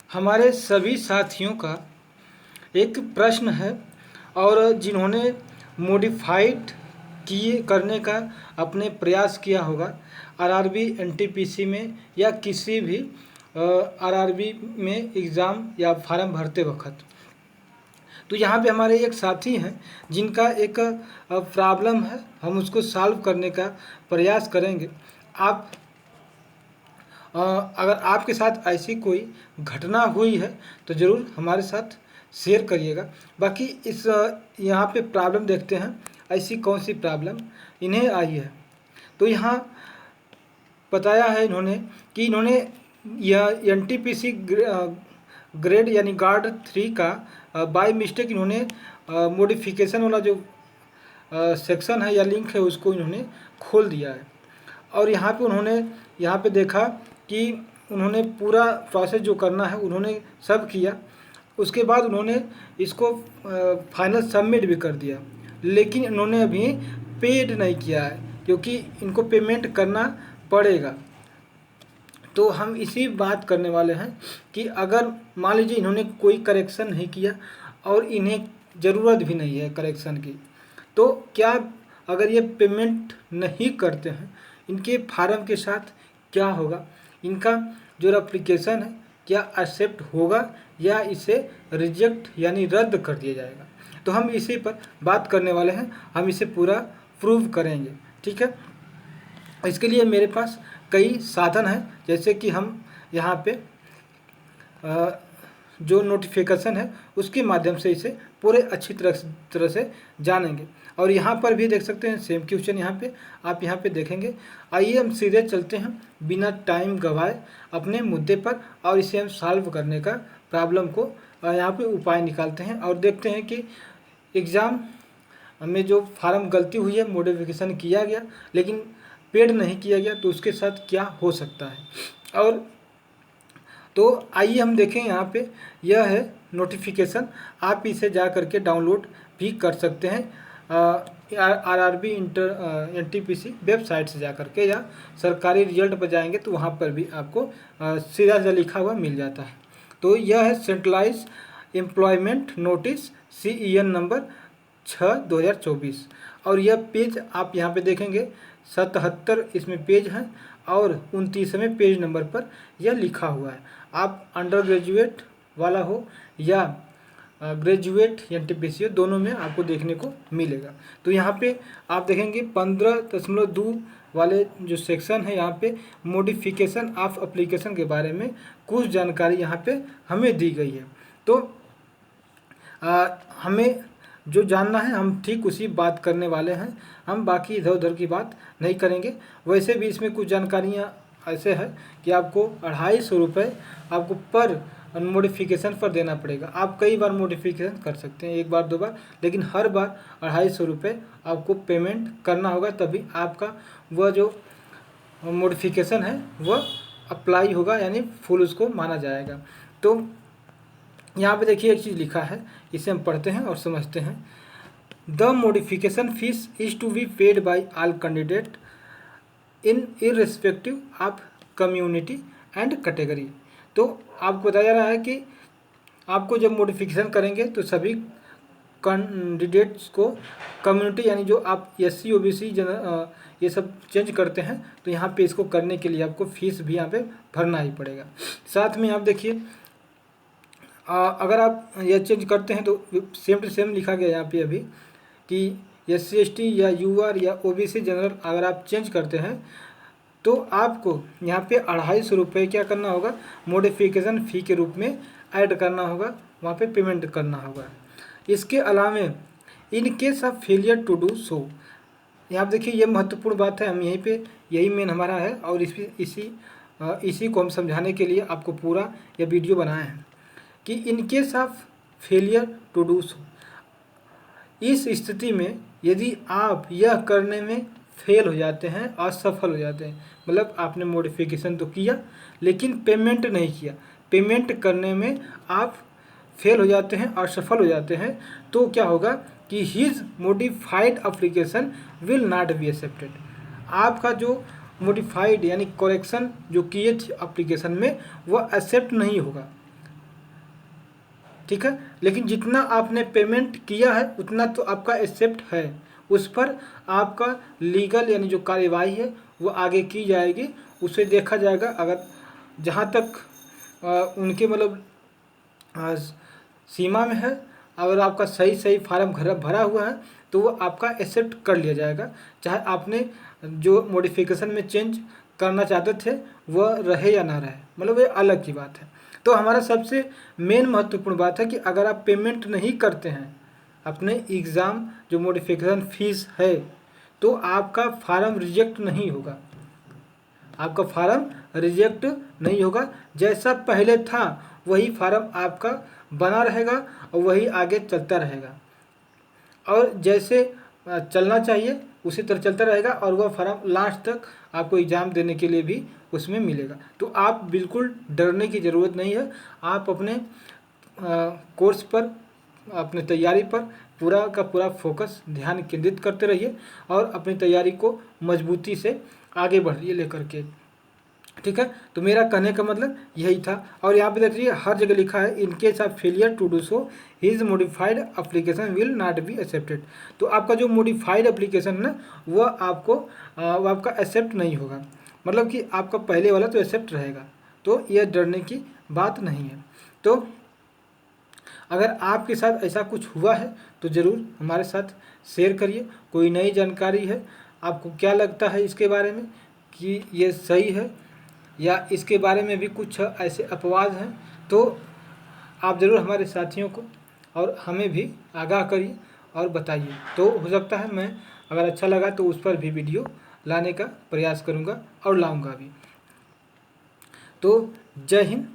हमारे सभी साथियों का एक प्रश्न है और जिन्होंने मॉडिफाइड किए करने का अपने प्रयास किया होगा आरआरबी एनटीपीसी में या किसी भी आरआरबी में एग्ज़ाम या फार्म भरते वक्त, तो यहाँ पे हमारे एक साथी हैं जिनका एक प्रॉब्लम है। हम उसको सॉल्व करने का प्रयास करेंगे। आप अगर आपके साथ ऐसी कोई घटना हुई है तो ज़रूर हमारे साथ शेयर करिएगा। बाकी इस यहाँ पे प्रॉब्लम देखते हैं, ऐसी कौन सी प्रॉब्लम इन्हें आई है। तो यहाँ बताया है इन्होंने कि इन्होंने यह एनटीपीसी ग्रेड यानी गार्ड 3 का बाय मिस्टेक इन्होंने मॉडिफिकेशन वाला जो सेक्शन है या लिंक है उसको इन्होंने खोल दिया है। और यहाँ पे उन्होंने यहाँ पे देखा कि उन्होंने पूरा प्रोसेस जो करना है उन्होंने सब किया। उसके बाद उन्होंने इसको फाइनल सबमिट भी कर दिया, लेकिन इन्होंने अभी पेड नहीं किया है क्योंकि इनको पेमेंट करना पड़ेगा। तो हम इसी बात करने वाले हैं कि अगर मान लीजिए इन्होंने कोई करेक्शन नहीं किया और इन्हें ज़रूरत भी नहीं है करेक्शन की, तो क्या अगर ये पेमेंट नहीं करते हैं इनके फार्म के साथ क्या होगा, इनका जो एप्लीकेशन है क्या एक्सेप्ट होगा या इसे रिजेक्ट यानी रद्द कर दिया जाएगा। तो हम इसी पर बात करने वाले हैं, हम इसे पूरा प्रूव करेंगे। ठीक है, इसके लिए मेरे पास कई साधन हैं, जैसे कि हम यहाँ पे जो नोटिफिकेशन है उसके माध्यम से इसे पूरे अच्छी तरह से जानेंगे। और यहाँ पर भी देख सकते हैं सेम क्वेश्चन यहाँ पे आप यहाँ पे देखेंगे। आइए हम सीधे चलते हैं बिना टाइम गवाए अपने मुद्दे पर और इसे हम सॉल्व करने का प्रॉब्लम को यहाँ पे उपाय निकालते हैं और देखते हैं कि एग्ज़ाम में जो फार्म गलती हुई है, मॉडिफिकेशन किया गया लेकिन पेड नहीं किया गया, तो उसके साथ क्या हो सकता है। और तो आइए हम देखें यहाँ पे यह है नोटिफिकेशन, आप इसे जा करके डाउनलोड भी कर सकते हैं आरआरबी एनटीपीसी वेबसाइट से जा करके, या सरकारी रिजल्ट पर जाएंगे तो वहाँ पर भी आपको सीधा सीधा लिखा हुआ मिल जाता है। तो यह है centralise employment notice CEN number 6/2024 और यह पेज आप यहाँ पे देखेंगे 77 इसमें पेज हैं और 29वें पेज नंबर पर यह लिखा हुआ है। आप अंडर ग्रेजुएट वाला हो या ग्रेजुएट एनटीपीसी हो, दोनों में आपको देखने को मिलेगा। तो यहाँ पे आप देखेंगे 15.2 वाले जो सेक्शन है यहाँ पे मॉडिफिकेशन ऑफ एप्लीकेशन के बारे में कुछ जानकारी यहाँ पे हमें दी गई है। तो हमें जो जानना है हम ठीक उसी बात करने वाले हैं, हम बाकी इधर उधर की बात नहीं करेंगे। वैसे भी इसमें कुछ जानकारियाँ ऐसे है कि आपको 250 रुपये आपको पर मॉडिफिकेशन पर देना पड़ेगा। आप कई बार मॉडिफिकेशन कर सकते हैं, एक बार दो बार, लेकिन हर बार 250 रुपये आपको पेमेंट करना होगा, तभी आपका वह जो मॉडिफिकेशन है वह अप्लाई होगा यानी फुल उसको माना जाएगा। तो यहाँ पे देखिए एक चीज़ लिखा है, इसे हम पढ़ते हैं और समझते हैं। The modification fees is to be paid by all candidate in irrespective of community and category. तो आपको बताया जा रहा है कि आपको जब मॉडिफिकेशन करेंगे तो सभी कैंडिडेट्स को कम्युनिटी यानी जो आप SC OBC ये सब चेंज करते हैं, तो यहाँ पे इसको करने के लिए आपको फीस भी यहाँ पे भरना ही पड़ेगा। साथ में आप देखिए अगर आप यह चेंज करते हैं तो सेम टू सेम लिखा गया यहाँ पे अभी कि SC ST या UR या OBC जनरल अगर आप चेंज करते हैं तो आपको यहाँ पे 250 रुपये क्या करना होगा, मॉडिफिकेशन फ़ी के रूप में ऐड करना होगा, वहाँ पे पेमेंट करना होगा। इसके अलावा in case of failure to do so, यहाँ देखिए ये महत्वपूर्ण बात है, हम यहीं पे यही मेन हमारा है और इसी को हम समझाने के लिए आपको पूरा यह वीडियो बनाए हैं कि in case of failure to do so, इस स्थिति में यदि आप यह करने में फेल हो जाते हैं, असफल हो जाते हैं, मतलब आपने मॉडिफिकेशन तो किया लेकिन पेमेंट नहीं किया, पेमेंट करने में आप फेल हो जाते हैं, असफल हो जाते हैं, तो क्या होगा कि his modified application will not be accepted. आपका जो मॉडिफाइड यानी करेक्शन जो किए थे एप्लीकेशन में वह एक्सेप्ट नहीं होगा। ठीक है। लेकिन जितना आपने पेमेंट किया है उतना तो आपका एक्सेप्ट है, उस पर आपका लीगल यानी जो कार्यवाही है वो आगे की जाएगी, उसे देखा जाएगा। अगर जहाँ तक उनके मतलब सीमा में है, अगर आपका सही सही फार्म भरा हुआ है तो वो आपका एक्सेप्ट कर लिया जाएगा, चाहे आपने जो मॉडिफिकेशन में चेंज करना चाहते थे वह रहे या ना रहे, मतलब ये अलग की बात है। तो हमारा सबसे मेन महत्वपूर्ण बात है कि अगर आप पेमेंट नहीं करते हैं अपने एग्ज़ाम जो मॉडिफिकेशन फीस है तो आपका फार्म रिजेक्ट नहीं होगा, आपका फार्म रिजेक्ट नहीं होगा। जैसा पहले था वही फार्म आपका बना रहेगा और वही आगे चलता रहेगा, और जैसे चलना चाहिए उसी तरह चलता रहेगा, और वह फार्म लास्ट तक आपको एग्ज़ाम देने के लिए भी उसमें मिलेगा। तो आप बिल्कुल डरने की ज़रूरत नहीं है। आप अपने कोर्स पर, अपने तैयारी पर पूरा का पूरा फोकस ध्यान केंद्रित करते रहिए और अपनी तैयारी को मजबूती से आगे बढ़िए लेकर के, ठीक है। तो मेरा कहने का मतलब यही था। और यहाँ पे देखिए हर जगह लिखा है in case of failure to do so his modified application will not be accepted. तो आपका जो मॉडिफाइड एप्लीकेशन है ना वो आपका एक्सेप्ट नहीं होगा, मतलब कि आपका पहले वाला तो एक्सेप्ट रहेगा। तो यह डरने की बात नहीं है। तो अगर आपके साथ ऐसा कुछ हुआ है तो ज़रूर हमारे साथ शेयर करिए। कोई नई जानकारी है, आपको क्या लगता है इसके बारे में कि ये सही है या इसके बारे में भी कुछ ऐसे अपवाद हैं, तो आप ज़रूर हमारे साथियों को और हमें भी आगाह करिए और बताइए। तो हो सकता है मैं अगर अच्छा लगा तो उस पर भी वीडियो लाने का प्रयास करूँगा और लाऊँगा भी। तो जय हिंद,